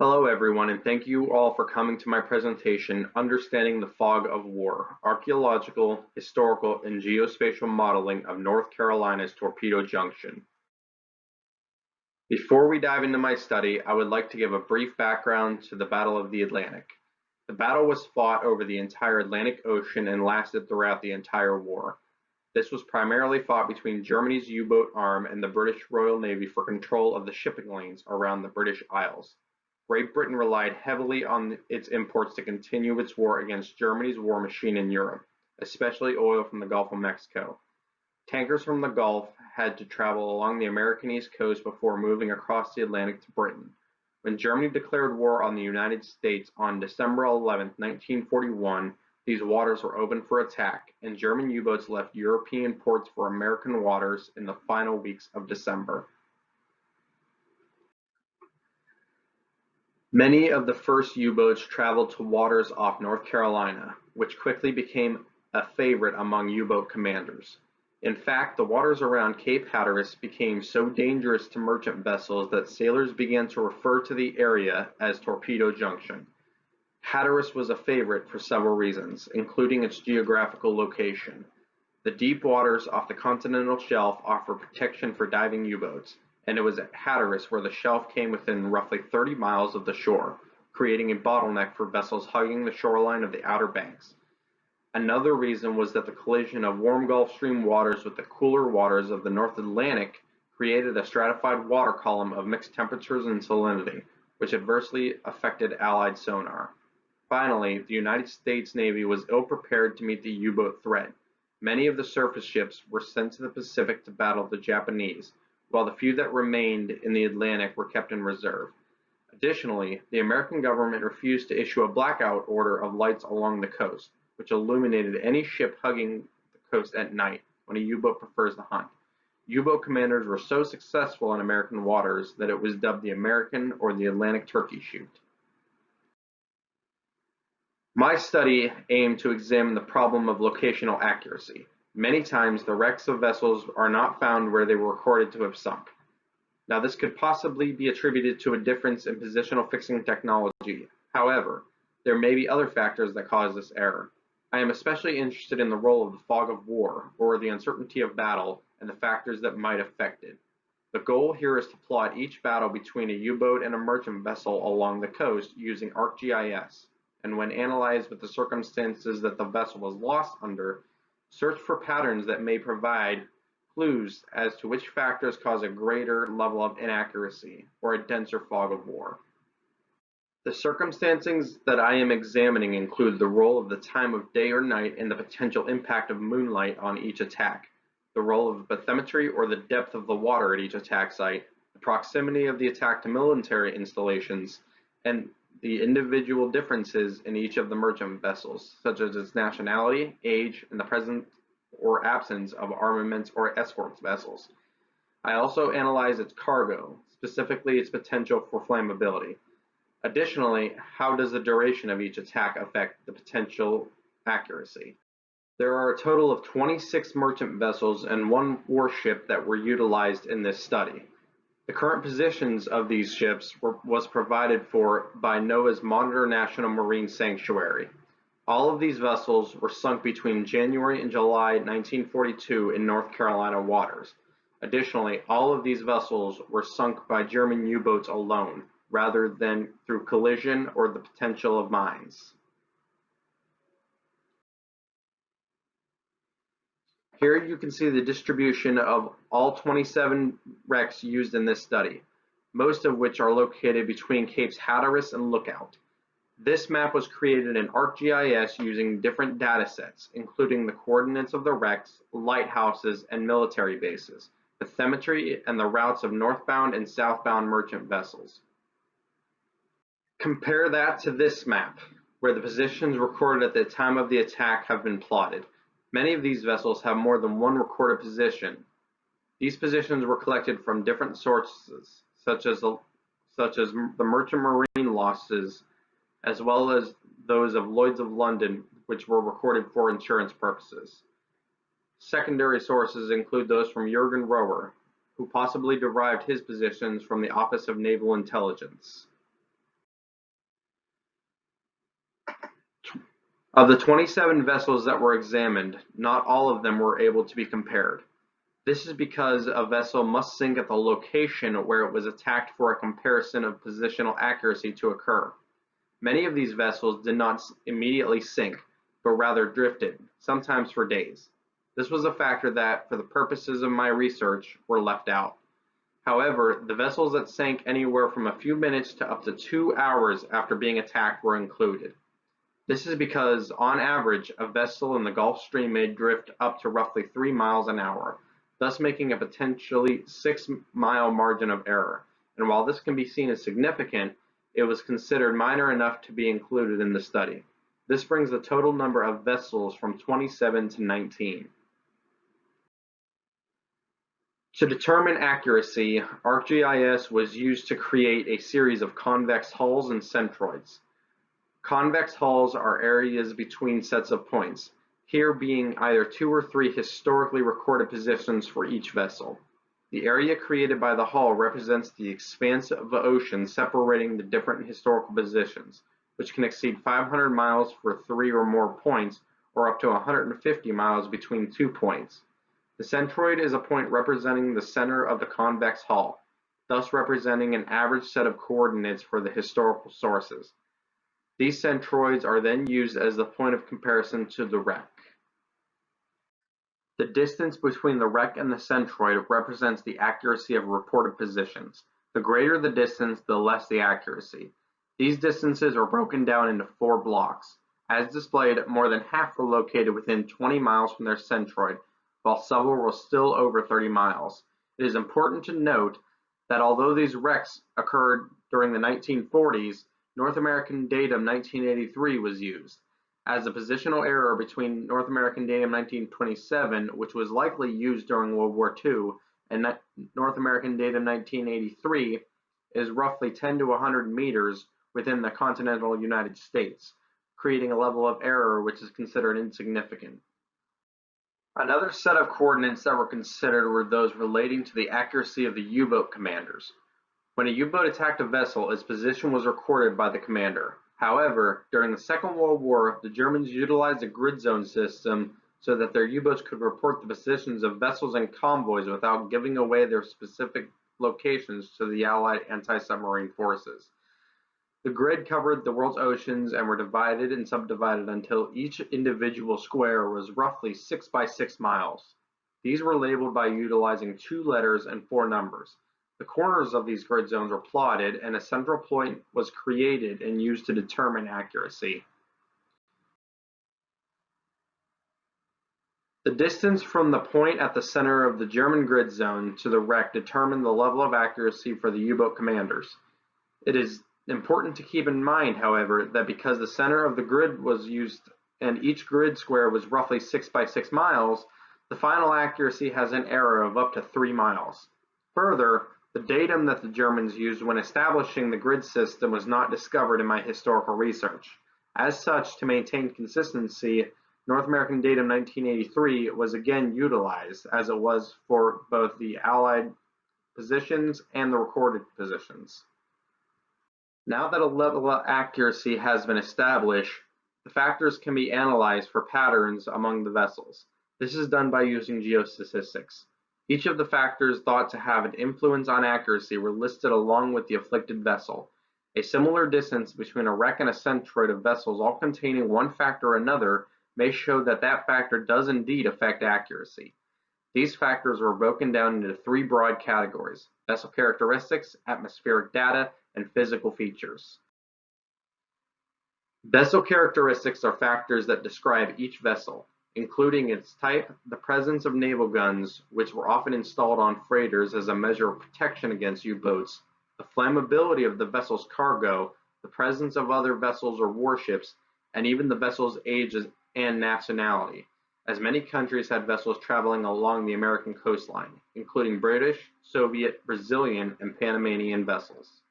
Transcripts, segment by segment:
Hello everyone, and thank you all for coming to my presentation, Understanding the Fog of War, Archaeological, Historical, and Geospatial Modeling of North Carolina's Torpedo Junction. Before we dive into my study, I would like to give a brief background to the Battle of the Atlantic. The battle was fought over the entire Atlantic Ocean and lasted throughout the entire war. This was primarily fought between Germany's U-boat arm and the British Royal Navy for control of the shipping lanes around the British Isles. Great Britain relied heavily on its imports to continue its war against Germany's war machine in Europe, especially oil from the Gulf of Mexico. Tankers from the Gulf had to travel along the American East Coast before moving across the Atlantic to Britain. When Germany declared war on the United States on December 11, 1941, these waters were opened for attack, and German U-boats left European ports for American waters in the final weeks of December. Many of the first U-boats traveled to waters off North Carolina, which quickly became a favorite among U-boat commanders. In fact, the waters around Cape Hatteras became so dangerous to merchant vessels that sailors began to refer to the area as Torpedo Junction. Hatteras was a favorite for several reasons, including its geographical location. The deep waters off the continental shelf offer protection for diving U-boats, and it was at Hatteras where the shelf came within roughly 30 miles of the shore, creating a bottleneck for vessels hugging the shoreline of the Outer Banks. Another reason was that the collision of warm Gulf Stream waters with the cooler waters of the North Atlantic created a stratified water column of mixed temperatures and salinity, which adversely affected Allied sonar. Finally, the United States Navy was ill-prepared to meet the U-boat threat. Many of the surface ships were sent to the Pacific to battle the Japanese, while the few that remained in the Atlantic were kept in reserve. Additionally, the American government refused to issue a blackout order of lights along the coast, which illuminated any ship hugging the coast at night when a U-boat prefers to hunt. U-boat commanders were so successful in American waters that it was dubbed the American or the Atlantic Turkey Shoot. My study aimed to examine the problem of locational accuracy. Many times the wrecks of vessels are not found where they were recorded to have sunk. Now this could possibly be attributed to a difference in positional fixing technology. However, there may be other factors that cause this error. I am especially interested in the role of the fog of war, or the uncertainty of battle, and the factors that might affect it. The goal here is to plot each battle between a U-boat and a merchant vessel along the coast using ArcGIS, and when analyzed with the circumstances that the vessel was lost under, search for patterns that may provide clues as to which factors cause a greater level of inaccuracy or a denser fog of war. The circumstances that I am examining include the role of the time of day or night and the potential impact of moonlight on each attack, the role of bathymetry or the depth of the water at each attack site, the proximity of the attack to military installations, and the individual differences in each of the merchant vessels, such as its nationality, age, and the presence or absence of armaments or escort vessels. I also analyze its cargo, specifically its potential for flammability. Additionally, how does the duration of each attack affect the potential accuracy? There are a total of 26 merchant vessels and one warship that were utilized in this study. The current positions of these ships was provided for by NOAA's Monitor National Marine Sanctuary. All of these vessels were sunk between January and July 1942 in North Carolina waters. Additionally, all of these vessels were sunk by German U-boats alone, rather than through collision or the potential of mines. Here you can see the distribution of all 27 wrecks used in this study, most of which are located between Capes Hatteras and Lookout. This map was created in ArcGIS using different data sets, including the coordinates of the wrecks, lighthouses, and military bases, bathymetry, and the routes of northbound and southbound merchant vessels. Compare that to this map, where the positions recorded at the time of the attack have been plotted. Many of these vessels have more than one recorded position. These positions were collected from different sources, such as the merchant marine losses, as well as those of Lloyd's of London, which were recorded for insurance purposes. Secondary sources include those from Jürgen Rohr, who possibly derived his positions from the Office of Naval Intelligence. Of the 27 vessels that were examined, not all of them were able to be compared. This is because a vessel must sink at the location where it was attacked for a comparison of positional accuracy to occur. Many of these vessels did not immediately sink, but rather drifted, sometimes for days. This was a factor that, for the purposes of my research, were left out. However, the vessels that sank anywhere from a few minutes to up to 2 hours after being attacked were included. This is because, on average, a vessel in the Gulf Stream may drift up to roughly 3 miles an hour, thus making a potentially 6-mile margin of error. And while this can be seen as significant, it was considered minor enough to be included in the study. This brings the total number of vessels from 27 to 19. To determine accuracy, ArcGIS was used to create a series of convex hulls and centroids. Convex hulls are areas between sets of points, here being either 2 or 3 historically recorded positions for each vessel. The area created by the hull represents the expanse of the ocean separating the different historical positions, which can exceed 500 miles for 3 or more points, or up to 150 miles between 2 points. The centroid is a point representing the center of the convex hull, thus representing an average set of coordinates for the historical sources. These centroids are then used as the point of comparison to the wreck. The distance between the wreck and the centroid represents the accuracy of reported positions. The greater the distance, the less the accuracy. These distances are broken down into 4 blocks. As displayed, more than half were located within 20 miles from their centroid, while several were still over 30 miles. It is important to note that although these wrecks occurred during the 1940s, North American datum 1983 was used, as a positional error between North American datum 1927, which was likely used during World War II, and North American datum 1983 is roughly 10 to 100 meters within the continental United States, creating a level of error which is considered insignificant. Another set of coordinates that were considered were those relating to the accuracy of the U-boat commanders. When a U-boat attacked a vessel, its position was recorded by the commander. However, during the Second World War, the Germans utilized a grid zone system so that their U-boats could report the positions of vessels and convoys without giving away their specific locations to the Allied anti-submarine forces. The grid covered the world's oceans and were divided and subdivided until each individual square was roughly 6 by 6 miles. These were labeled by utilizing 2 letters and 4 numbers. The corners of these grid zones were plotted, and a central point was created and used to determine accuracy. The distance from the point at the center of the German grid zone to the wreck determined the level of accuracy for the U-boat commanders. It is important to keep in mind, however, that because the center of the grid was used and each grid square was roughly 6 by 6 miles, the final accuracy has an error of up to 3 miles. Further, the datum that the Germans used when establishing the grid system was not discovered in my historical research. As such, to maintain consistency, North American datum 1983 was again utilized, as it was for both the Allied positions and the recorded positions. Now that a level of accuracy has been established, the factors can be analyzed for patterns among the vessels. This is done by using geostatistics. Each of the factors thought to have an influence on accuracy were listed along with the afflicted vessel. A similar distance between a wreck and a centroid of vessels all containing one factor or another may show that that factor does indeed affect accuracy. These factors were broken down into 3 broad categories: vessel characteristics, atmospheric data, and physical features. Vessel characteristics are factors that describe each vessel, including its type, the presence of naval guns, which were often installed on freighters as a measure of protection against U-boats, the flammability of the vessel's cargo, the presence of other vessels or warships, and even the vessel's age and nationality, as many countries had vessels traveling along the American coastline, including British, Soviet, Brazilian, and Panamanian vessels.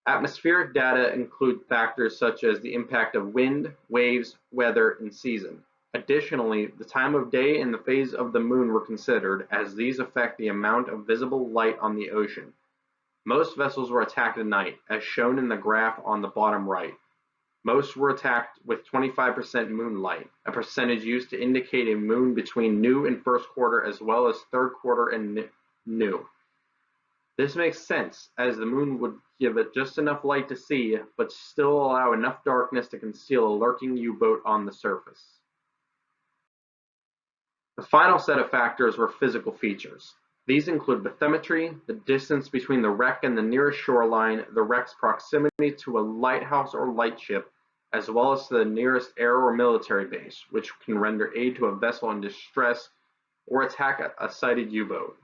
Atmospheric data include factors such as the impact of wind, waves, weather, and season. Additionally, the time of day and the phase of the moon were considered, as these affect the amount of visible light on the ocean. Most vessels were attacked at night, as shown in the graph on the bottom right. Most were attacked with 25% moonlight, a percentage used to indicate a moon between new and first quarter as well as third quarter and new. This makes sense, as the moon would give it just enough light to see, but still allow enough darkness to conceal a lurking U-boat on the surface. The final set of factors were physical features. These include bathymetry, the distance between the wreck and the nearest shoreline, the wreck's proximity to a lighthouse or lightship, as well as to the nearest air or military base, which can render aid to a vessel in distress or attack a sighted U-boat.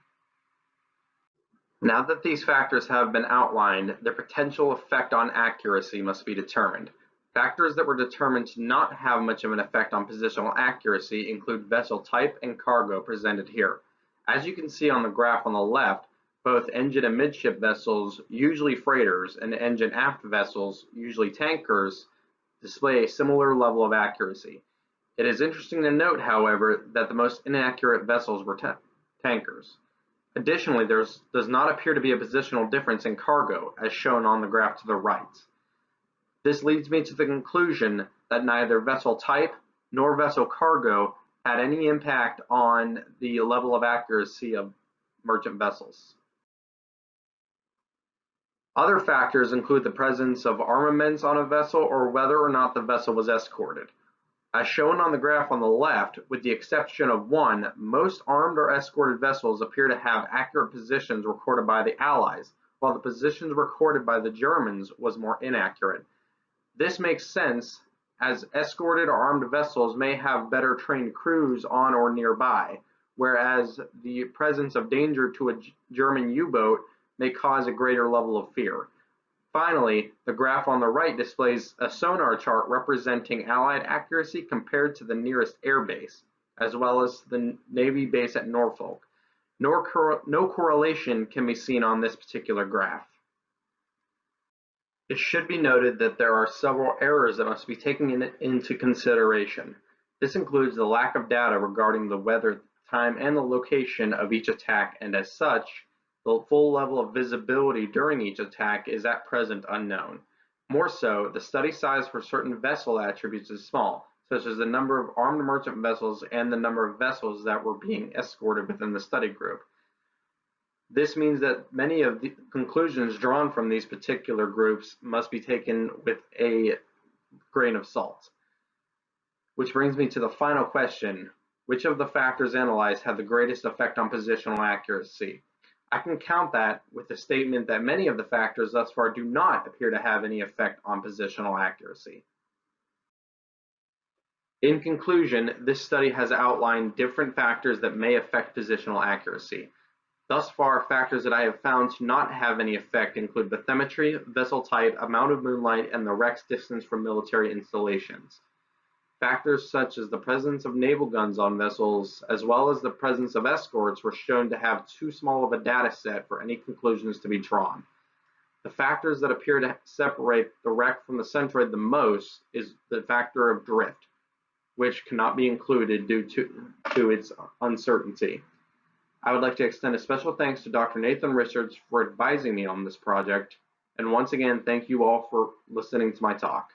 Now that these factors have been outlined, their potential effect on accuracy must be determined. Factors that were determined to not have much of an effect on positional accuracy include vessel type and cargo presented here. As you can see on the graph on the left, both engine and midship vessels, usually freighters, and engine aft vessels, usually tankers, display a similar level of accuracy. It is interesting to note, however, that the most inaccurate vessels were tankers. Additionally, there does not appear to be a positional difference in cargo, as shown on the graph to the right. This leads me to the conclusion that neither vessel type nor vessel cargo had any impact on the level of accuracy of merchant vessels. Other factors include the presence of armaments on a vessel or whether or not the vessel was escorted. As shown on the graph on the left, with the exception of one, most armed or escorted vessels appear to have accurate positions recorded by the Allies, while the positions recorded by the Germans was more inaccurate. This makes sense, as escorted or armed vessels may have better trained crews on or nearby, whereas the presence of danger to a German U-boat may cause a greater level of fear. Finally, the graph on the right displays a sonar chart representing Allied accuracy compared to the nearest air base, as well as the Navy base at Norfolk. No correlation can be seen on this particular graph. It should be noted that there are several errors that must be taken into consideration. This includes the lack of data regarding the weather, time, and the location of each attack, and as such, the full level of visibility during each attack is at present unknown. More so, the study size for certain vessel attributes is small, such as the number of armed merchant vessels and the number of vessels that were being escorted within the study group. This means that many of the conclusions drawn from these particular groups must be taken with a grain of salt. Which brings me to the final question: which of the factors analyzed had the greatest effect on positional accuracy? I can count that with the statement that many of the factors thus far do not appear to have any effect on positional accuracy. In conclusion, this study has outlined different factors that may affect positional accuracy. Thus far, factors that I have found to not have any effect include bathymetry, vessel type, amount of moonlight, and the wreck's distance from military installations. Factors such as the presence of naval guns on vessels, as well as the presence of escorts, were shown to have too small of a data set for any conclusions to be drawn. The factors that appear to separate the wreck from the centroid the most is the factor of drift, which cannot be included due to its uncertainty. I would like to extend a special thanks to Dr. Nathan Richards for advising me on this project, and once again, thank you all for listening to my talk.